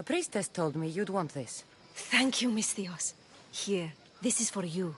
priestess told me you'd want this. Thank you, Misthios. Here, this is for you.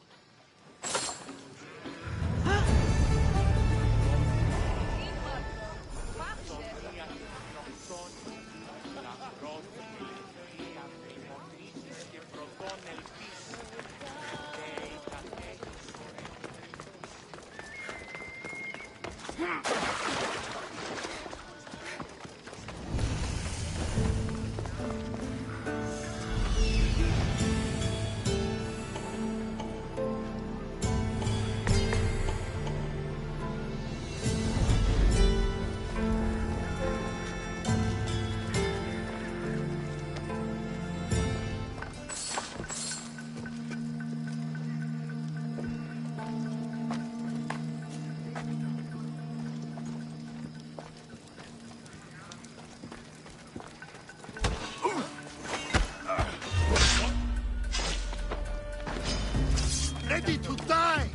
Ready to die!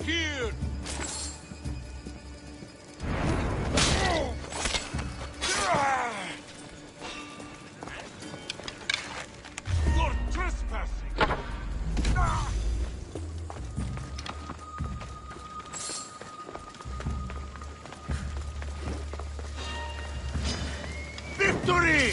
Here! You're trespassing! Victory!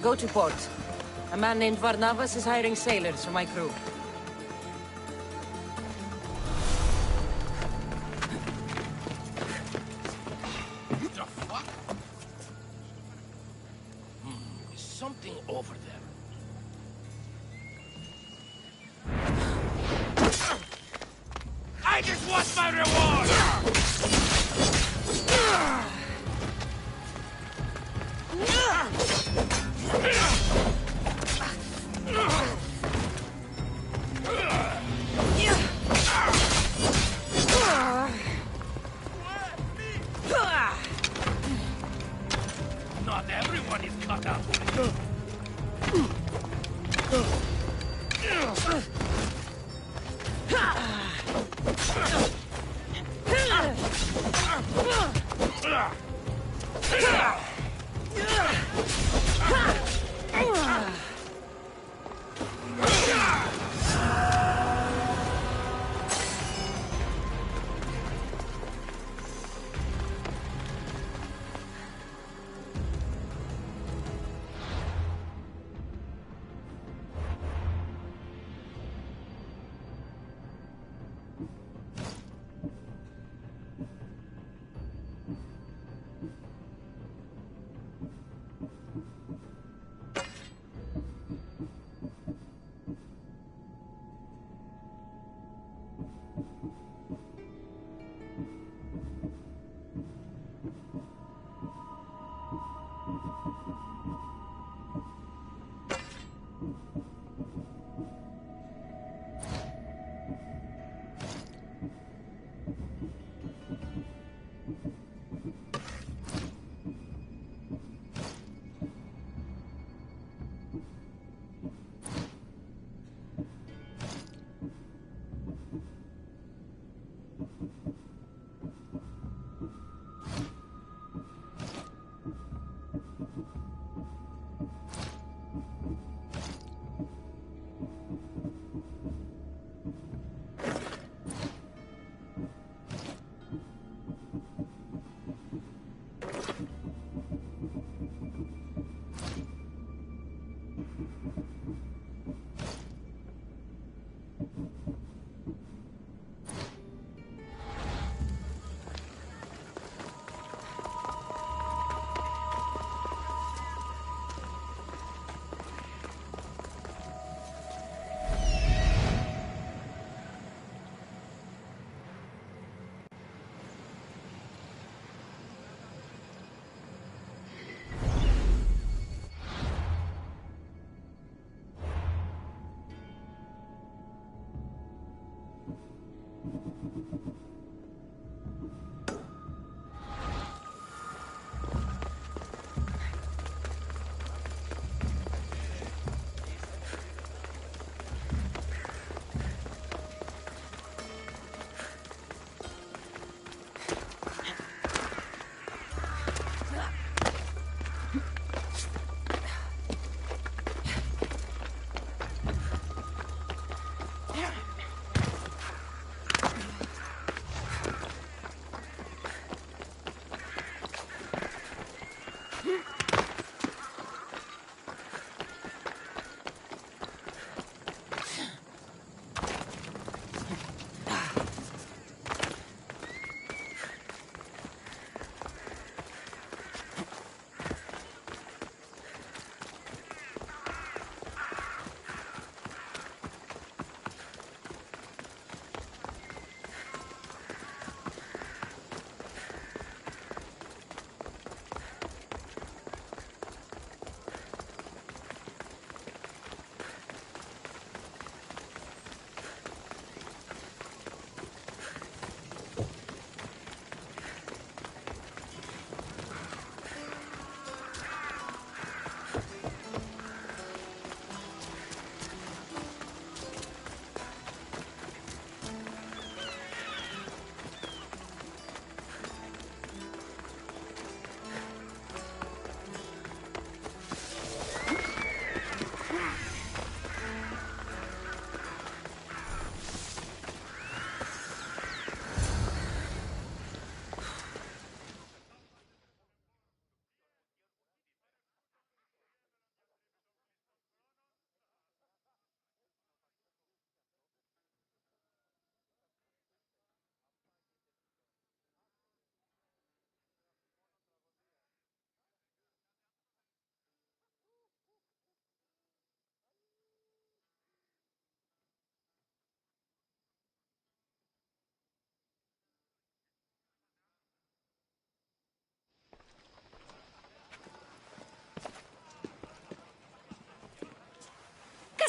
Go to port. A man named Varnavas is hiring sailors for my crew. The fuck? There's something over there. I just want my reward! fuck up.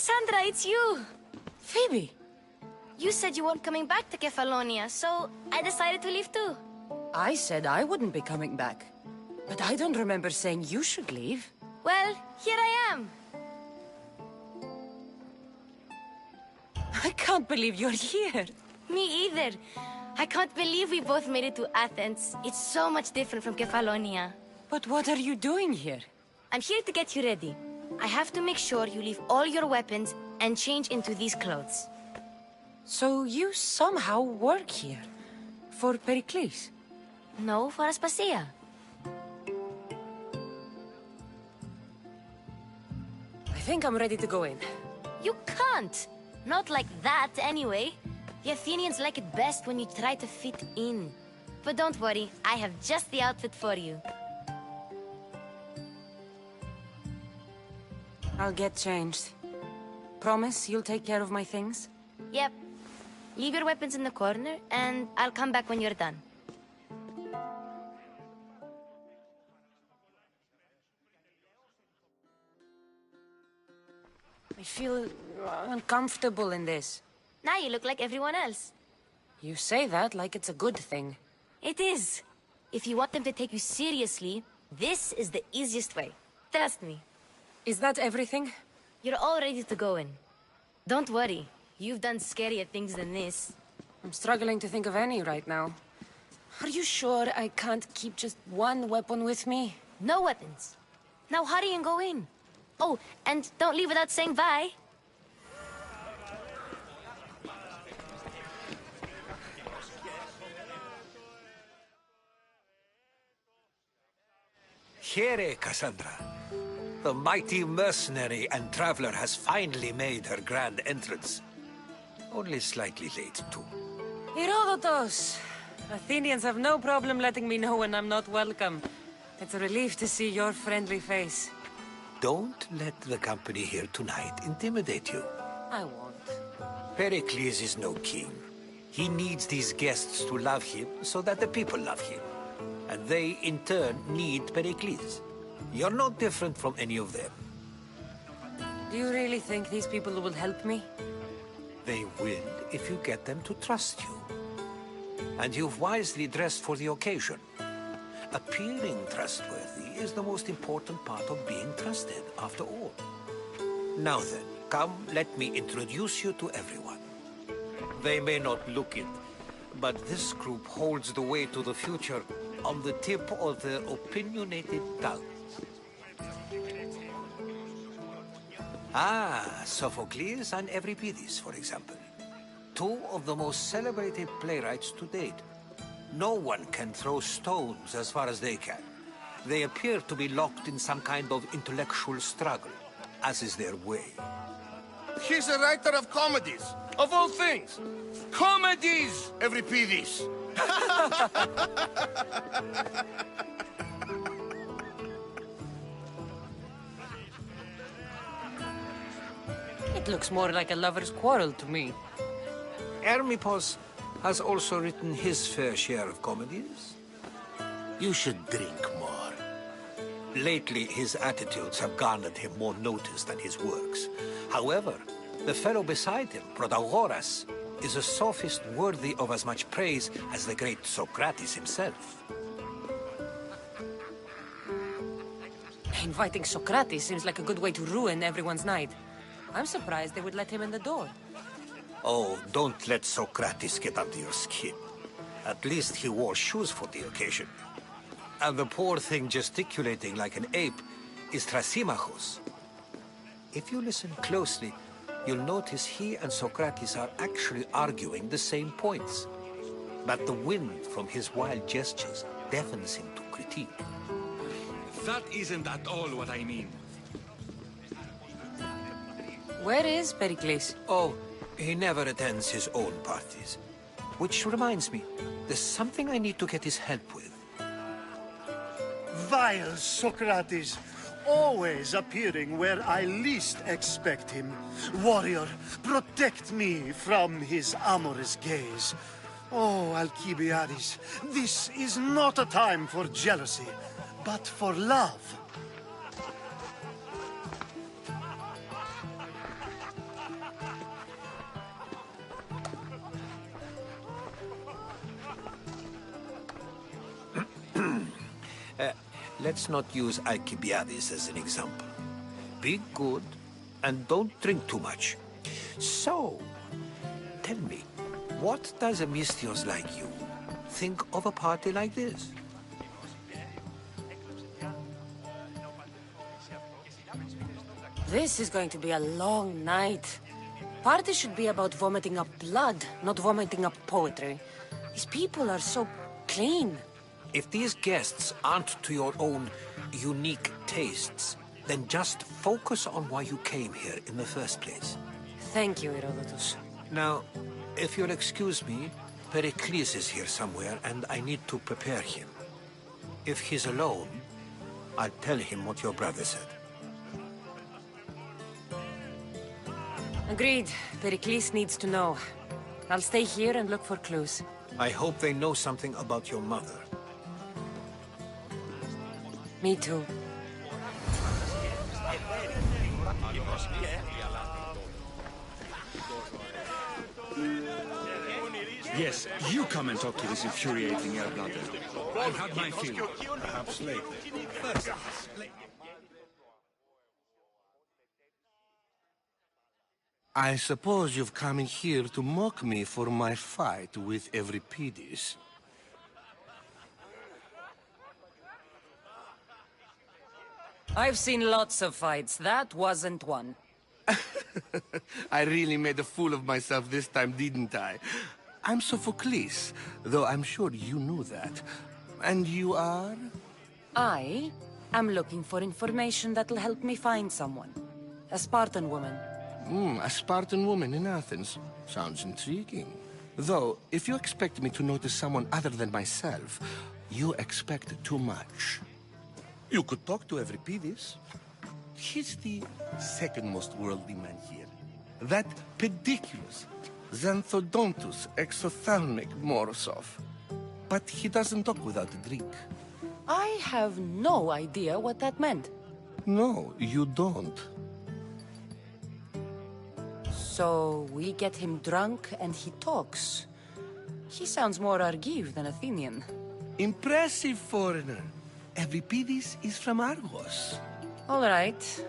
Cassandra, it's you! Phoebe! You said you weren't coming back to Kefalonia, so I decided to leave too. I said I wouldn't be coming back. But I don't remember saying you should leave. Well, here I am. I can't believe you're here. Me either. I can't believe we both made it to Athens. It's so much different from Kefalonia. But what are you doing here? I'm here to get you ready. I have to make sure you leave all your weapons and change into these clothes. So you somehow work here? For Pericles? No, for Aspasia. I think I'm ready to go in. You can't. Not like that, anyway. The Athenians like it best when you try to fit in. But don't worry, I have just the outfit for you. I'll get changed. Promise you'll take care of my things? Yep. Leave your weapons in the corner, and I'll come back when you're done. I feel uncomfortable in this. Now you look like everyone else. You say that like it's a good thing. It is. If you want them to take you seriously, this is the easiest way. Trust me. Is that everything? You're all ready to go in. Don't worry. You've done scarier things than this. I'm struggling to think of any right now. Are you sure I can't keep just one weapon with me? No weapons. Now hurry and go in. Oh, and don't leave without saying bye. Here, Cassandra. The mighty mercenary and traveler has finally made her grand entrance. Only slightly late, too. Herodotus! Athenians have no problem letting me know when I'm not welcome. It's a relief to see your friendly face. Don't let the company here tonight intimidate you. I won't. Pericles is no king. He needs these guests to love him so that the people love him. And they, in turn, need Pericles. You're no different from any of them. Do you really think these people will help me? They will if you get them to trust you. And you've wisely dressed for the occasion. Appearing trustworthy is the most important part of being trusted, after all. Now then, come, let me introduce you to everyone. They may not look it, but this group holds the way to the future on the tip of their opinionated tongue. Sophocles and Euripides, for example. Two of the most celebrated playwrights to date. No one can throw stones as far as they can. They appear to be locked in some kind of intellectual struggle, as is their way. He's a writer of comedies, of all things. Comedies, Euripides. It looks more like a lover's quarrel to me. Hermippos has also written his fair share of comedies. You should drink more. Lately, his attitudes have garnered him more notice than his works. However, the fellow beside him, Protagoras, is a sophist worthy of as much praise as the great Socrates himself. Inviting Socrates seems like a good way to ruin everyone's night. I'm surprised they would let him in the door. Oh, don't let Socrates get under your skin. At least he wore shoes for the occasion. And the poor thing gesticulating like an ape is Thrasymachos. If you listen closely, you'll notice he and Socrates are actually arguing the same points. But the wind from his wild gestures deafens him to critique. That isn't at all what I mean. Where is Pericles? Oh, he never attends his own parties. Which reminds me, there's something I need to get his help with. Vile Socrates, always appearing where I least expect him. Warrior, protect me from his amorous gaze. Oh, Alcibiades, this is not a time for jealousy, but for love. let's not use Alcibiades as an example. Be good, and don't drink too much. So, tell me, what does a Misthios like you think of a party like this? This is going to be a long night. Party should be about vomiting up blood, not vomiting up poetry. These people are so clean. If these guests aren't to your own unique tastes, then just focus on why you came here in the first place. Thank you, Herodotus. Now, if you'll excuse me, Pericles is here somewhere, and I need to prepare him. If he's alone, I'll tell him what your brother said. Agreed. Pericles needs to know. I'll stay here and look for clues. I hope they know something about your mother. Me too. Yes, you come and talk to this infuriating air-blooder. I've had my fill. Perhaps later. First, I suppose you've come in here to mock me for my fight with Euripides. I've seen lots of fights. That wasn't one. I really made a fool of myself this time, didn't I? I'm Sophocles, though I'm sure you knew that. And you are? I am looking for information that'll help me find someone. A Spartan woman. A Spartan woman in Athens. Sounds intriguing. Though, if you expect me to notice someone other than myself, you expect too much. You could talk to Euripides. He's the second most worldly man here. That pediculous, Xanthodontus exophthalmic Morosov. But he doesn't talk without a drink. I have no idea what that meant. No, you don't. So we get him drunk and he talks. He sounds more Argive than Athenian. Impressive, foreigner. Euripides is from Argos. All right.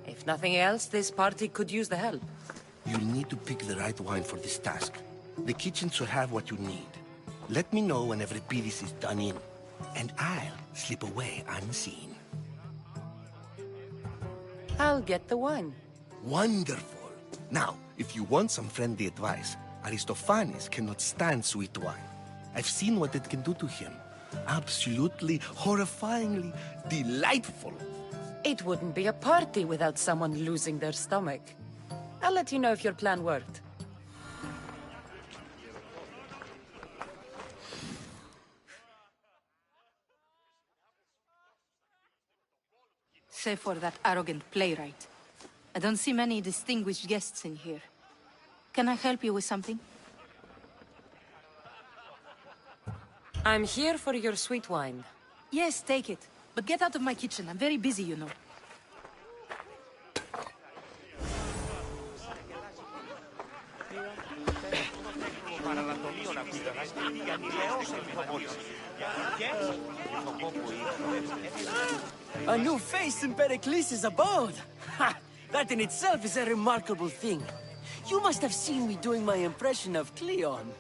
If nothing else, this party could use the help. You'll need to pick the right wine for this task. The kitchen should have what you need. Let me know when Euripides is done in, and I'll slip away unseen. I'll get the wine. Wonderful. Now, if you want some friendly advice, Aristophanes cannot stand sweet wine. I've seen what it can do to him. Absolutely, horrifyingly delightful. It wouldn't be a party without someone losing their stomach. I'll let you know if your plan worked. Save for that arrogant playwright. I don't see many distinguished guests in here. Can I help you with something? I'm here for your sweet wine. Yes, take it. But get out of my kitchen. I'm very busy, you know. A new face in Pericles' abode! Ha! That in itself is a remarkable thing. You must have seen me doing my impression of Cleon.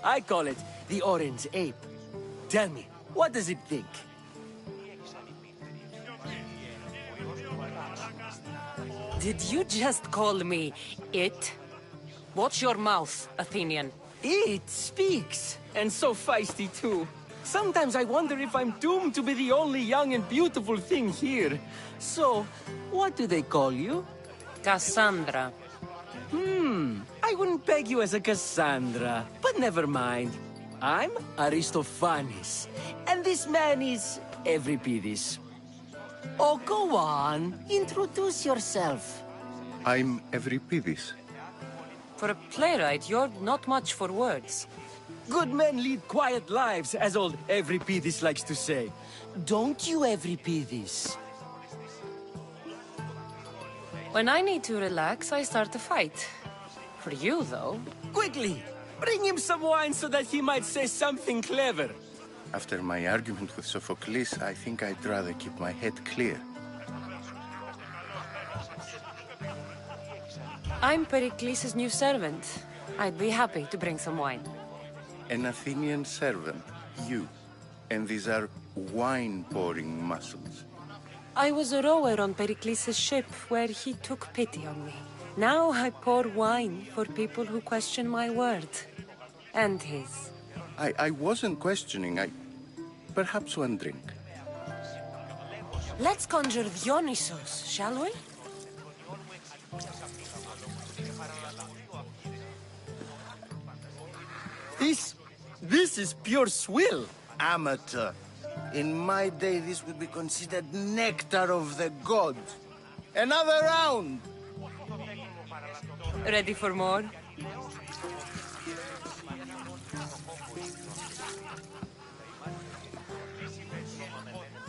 I call it the Orange Ape. Tell me, what does it think? Did you just call me it? Watch your mouth, Athenian. It speaks, and so feisty too. Sometimes I wonder if I'm doomed to be the only young and beautiful thing here. So, what do they call you? Cassandra. I wouldn't peg you as a Cassandra, but never mind. I'm Aristophanes, and this man is Euripides. Oh, go on. Introduce yourself. I'm Euripides. For a playwright, you're not much for words. Good men lead quiet lives, as old Euripides likes to say. Don't you, Euripides? When I need to relax, I start a fight. For you, though. Quickly, bring him some wine so that he might say something clever. After my argument with Sophocles, I think I'd rather keep my head clear. I'm Pericles' new servant. I'd be happy to bring some wine. An Athenian servant, you. And these are wine-pouring muscles. I was a rower on Pericles' ship where he took pity on me. Now I pour wine for people who question my word. And his. I wasn't questioning. Perhaps one drink. Let's conjure Dionysos, shall we? This is pure swill. Amateur. In my day, this would be considered nectar of the gods. Another round! Ready for more?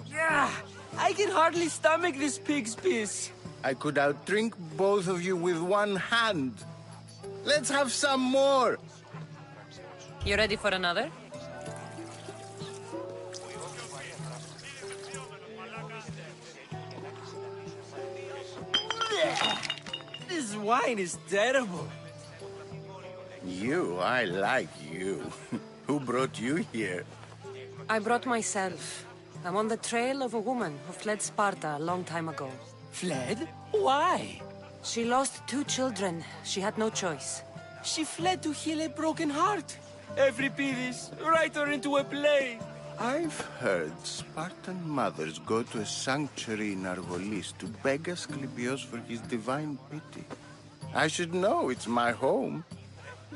Yeah, I can hardly stomach this pig's piss. I could outdrink both of you with one hand. Let's have some more! You ready for another? This wine is terrible. I like you. Who brought you here? I brought myself. I'm on the trail of a woman who fled Sparta a long time ago. Fled? Why? She lost 2 children. She had no choice. She fled to heal a broken heart. Euripides, write her into a play. I've heard Spartan mothers go to a sanctuary in Argolis to beg Asclepios for his divine pity. I should know, it's my home.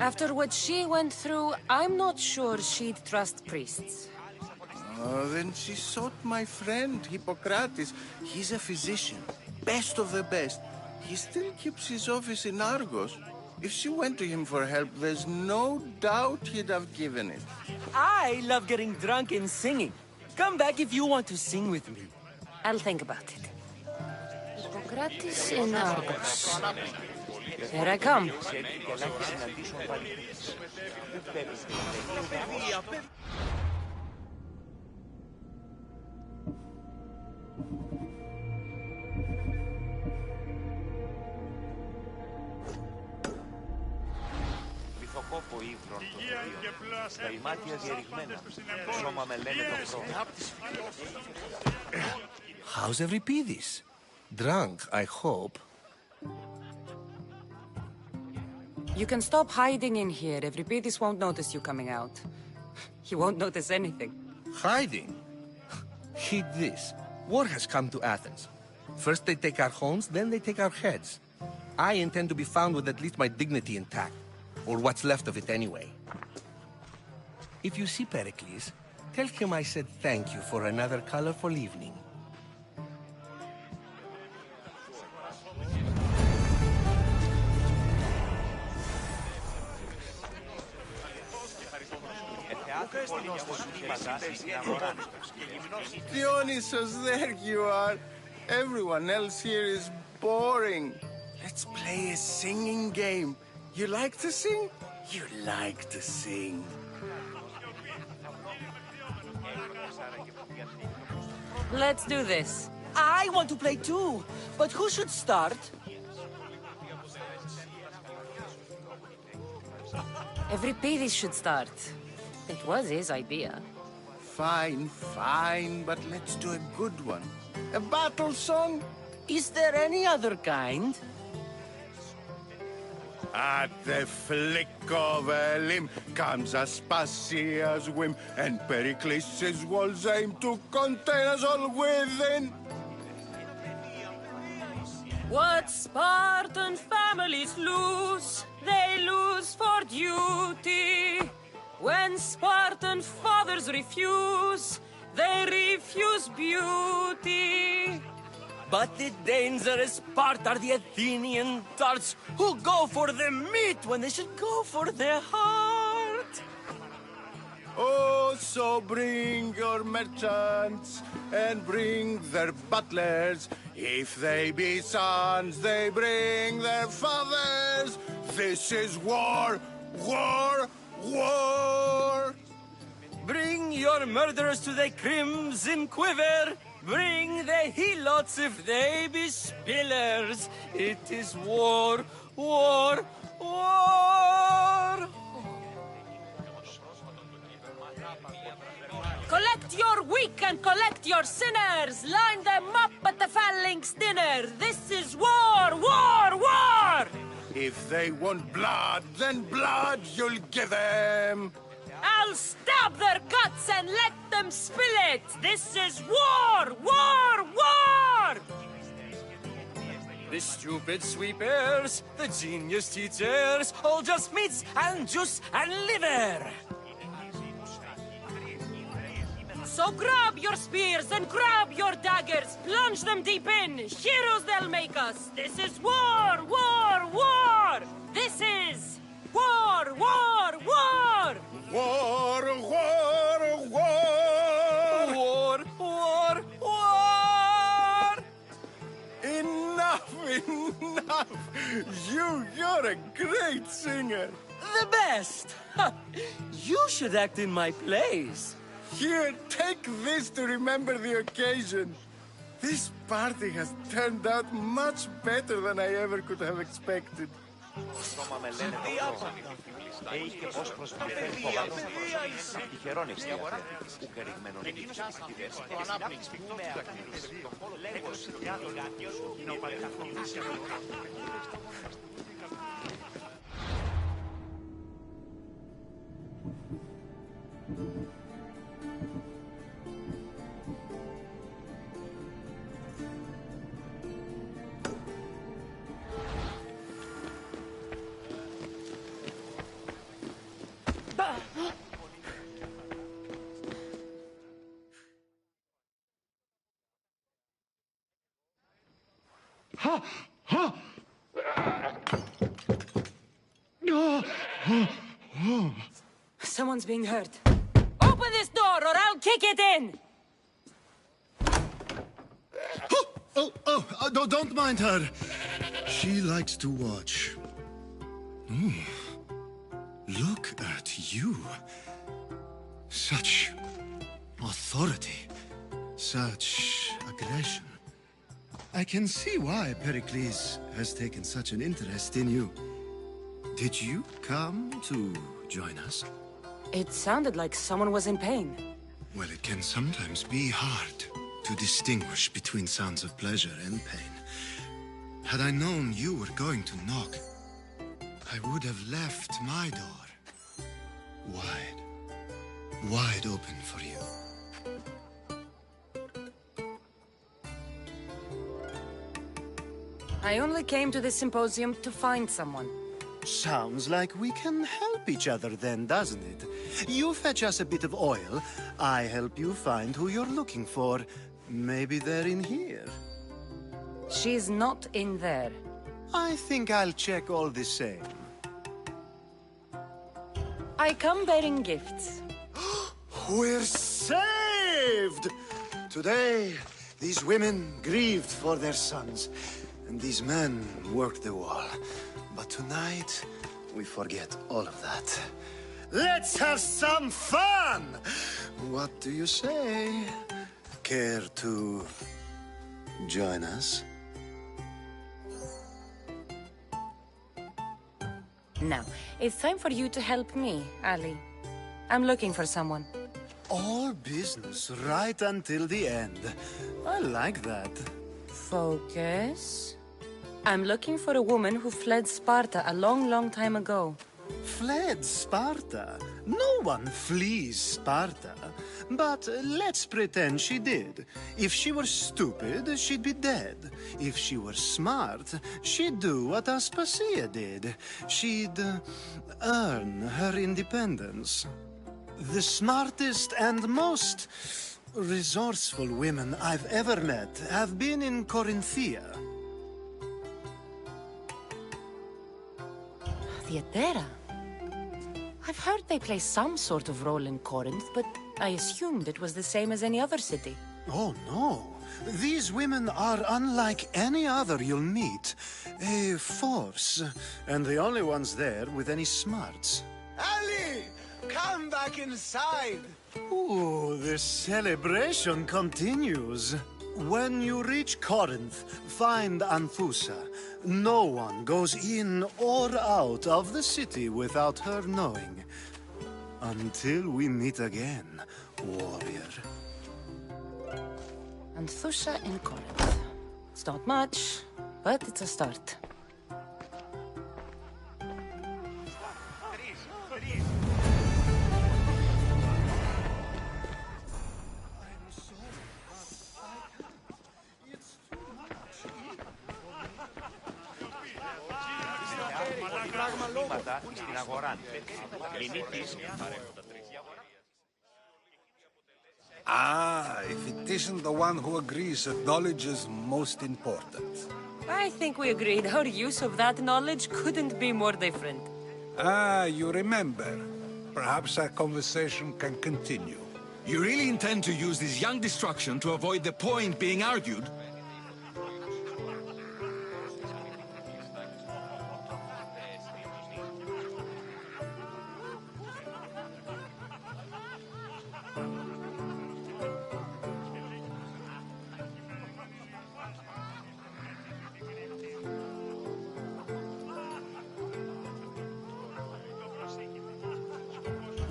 After what she went through, I'm not sure she'd trust priests. Oh, then she sought my friend, Hippocrates. He's a physician, best of the best. He still keeps his office in Argos. If she went to him for help, there's no doubt he'd have given it. I love getting drunk and singing. Come back if you want to sing with me. I'll think about it. Hippocrates in Argos. Here I come. Τα ημάτια διαρριγμένα. Σώμα με λένε το χρώμα. How's Euripides? Drunk, I hope. You can stop hiding in here. Euripides won't notice you coming out. He won't notice anything. Hiding? Heed this. War has come to Athens. First they take our homes, then they take our heads. I intend to be found with at least my dignity intact. Or what's left of it anyway. If you see Pericles, tell him I said thank you for another colorful evening. Dionysos, there you are. Everyone else here is boring. Let's play a singing game. You like to sing? You like to sing. Let's do this. I want to play too, but who should start? Euripides should start. It was his idea. Fine, fine, but let's do a good one. A battle song? Is there any other kind? At the flick of a limb comes Aspasia's whim, and Pericles' walls aim to contain us all within. What Spartan families lose, they lose for duty. When Spartan fathers refuse, they refuse beauty. But the dangerous part are the Athenian tarts who go for the meat when they should go for their heart. Oh, so bring your merchants and bring their butlers. If they be sons, they bring their fathers. This is war, war, war. Bring your murderers to the crimson quiver! Bring the helots if they be spillers! It is war, war, war! Collect your weak and collect your sinners! Line them up at the phalanx dinner! This is war, war, war! If they want blood, then blood you'll give them! I'll stab their guts and let them spill it! This is war, war, war! The stupid sweepers, the genius teachers, all just meats and juice and liver! So grab your spears and grab your daggers, plunge them deep in, heroes they'll make us! This is war, war, war! This is war, war, war! War, war, war! War, war, war! Enough, enough! You're a great singer! The best! Ha! You should act in my plays. Here, take this to remember the occasion. This party has turned out much better than I ever could have expected. Someone's being hurt. Open this door or I'll kick it in! Don't mind her. She likes to watch. Ooh. Look at you. Such authority. Such aggression. I can see why Pericles has taken such an interest in you. Did you come to join us? It sounded like someone was in pain. Well, it can sometimes be hard to distinguish between sounds of pleasure and pain. Had I known you were going to knock, I would have left my door wide open for you. I only came to this symposium to find someone. Sounds like we can help each other then, doesn't it? You fetch us a bit of oil, I help you find who you're looking for. Maybe they're in here. She's not in there. I think I'll check all the same. I come bearing gifts. We're saved! Today, these women grieved for their sons, and these men worked the wall. But tonight, we forget all of that. Let's have some fun! What do you say? Care to join us? Now, it's time for you to help me, Ali. I'm looking for someone. All business right until the end. I like that. Focus. I'm looking for a woman who fled Sparta a long, long time ago. Fled Sparta? No one flees Sparta. But let's pretend she did. If she were stupid, she'd be dead. If she were smart, she'd do what Aspasia did. She'd earn her independence. The smartest and most resourceful women I've ever met have been in Corinthia. Theatera? I've heard they play some sort of role in Corinth, but I assumed it was the same as any other city. Oh, no. These women are unlike any other you'll meet. A force, and the only ones there with any smarts. Ali! Come back inside! Ooh, the celebration continues. When you reach Corinth, find Anfusa. No one goes in or out of the city without her knowing. Until we meet again, warrior. Anthusha in Corinth. It's not much, but it's a start. Ah, if it isn't the one who agrees that knowledge is most important. I think we agreed our use of that knowledge couldn't be more different. Ah, you remember. Perhaps our conversation can continue. You really intend to use this young destruction to avoid the point being argued?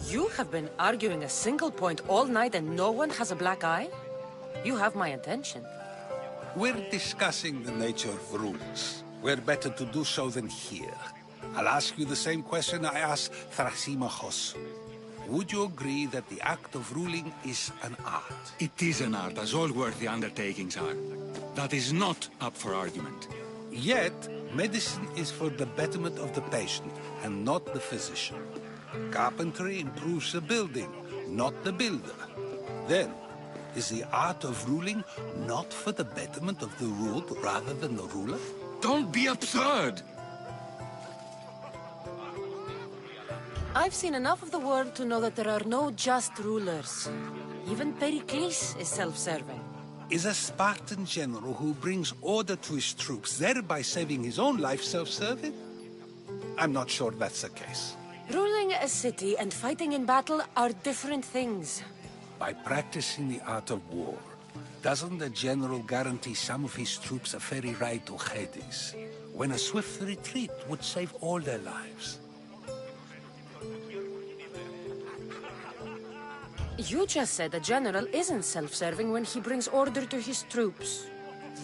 You have been arguing a single point all night and no one has a black eye? You have my attention. We're discussing the nature of rules. Where better to do so than here? I'll ask you the same question I asked Thrasimachos. Would you agree that the act of ruling is an art? It is an art, as all worthy undertakings are. That is not up for argument. Yet, medicine is for the betterment of the patient, and not the physician. Carpentry improves the building, not the builder. Then, is the art of ruling not for the betterment of the ruled rather than the ruler? Don't be absurd! I've seen enough of the world to know that there are no just rulers. Even Pericles is self-serving. Is a Spartan general who brings order to his troops, thereby saving his own life, self-serving? I'm not sure that's the case. Ruling a city and fighting in battle are different things. By practicing the art of war, doesn't the general guarantee some of his troops a ferry ride to Hades, when a swift retreat would save all their lives? You just said a general isn't self-serving when he brings order to his troops.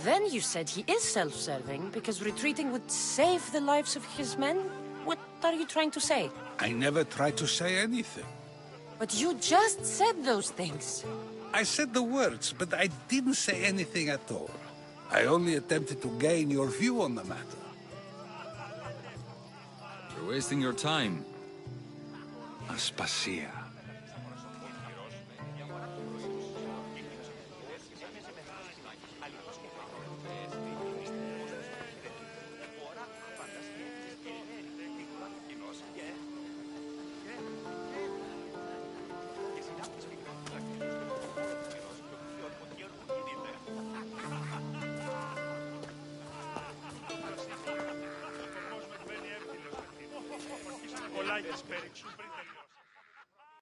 Then you said he is self-serving because retreating would save the lives of his men? What are you trying to say? I never tried to say anything. But you just said those things. I said the words, but I didn't say anything at all. I only attempted to gain your view on the matter. You're wasting your time. Aspasia. Κολλάει της πέριξου.